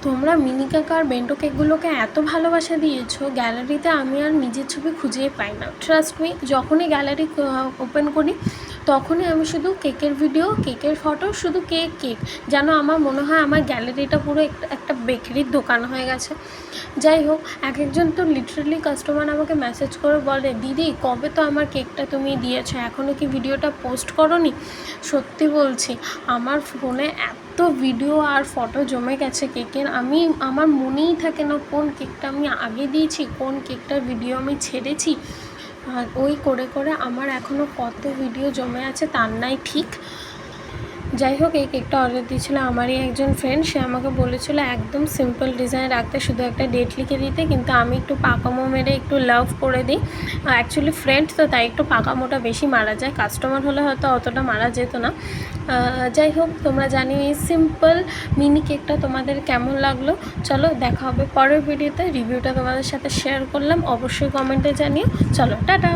তোমরা mini cake আর bento কেকগুলোকে এত ভালোবাসা দিয়েছো, গ্যালারিতে আমি আর নিজের ছবি খুঁজেই পাই না। ট্রাস্ট মি, যখনই গ্যালারি ওপেন করি তখনই আমি শুধু কেকের ভিডিও, কেকের ফটো, শুধু কেক কেক। যেন আমার মনে হয় আমার গ্যালারিটা পুরো একটা বেকারির দোকান হয়ে গেছে। যাই হোক, একজন তো লিটারালি কাস্টমার আমাকে মেসেজ করে বলে, দিদি কবে তো আমার কেকটা তুমি দিয়েছো, এখনও কি ভিডিওটা পোস্ট করোনি? সত্যি বলছি, আমার ফোনে এত ভিডিও আর ফটো জমে গেছে কেকের, আমার মনেই থাকে না কোন কেকটা আমি আগে দিয়েছি, কোন কেকটার ভিডিও আমি ছেড়েছি। আর ওই করে করে আমার এখনও কত ভিডিও জমে আছে তার নাই ঠিক। যাই হোক, এই কেকটা অর্ডার দিয়েছিল আমারই একজন ফ্রেন্ড। সে আমাকে বলেছিল একদম সিম্পল ডিজাইন রাখতে, শুধু একটা ডেট লিখে দিতে, কিন্তু আমি একটু পাকামো মেরে একটু লাভ করে দিই। অ্যাকচুয়ালি ফ্রেন্ড তো, তাই একটু পাকামোটা বেশি মারা যায়, কাস্টমার হলে হয়তো অতটা মারা যেত না। যাই হোক, তোমরা জানিও এই সিম্পল মিনি কেকটা তোমাদের কেমন লাগলো। চলো দেখা হবে পরের ভিডিওতে। রিভিউটা তোমাদের সাথে শেয়ার করলাম, অবশ্যই কমেন্টে জানিও। চলো টাটা।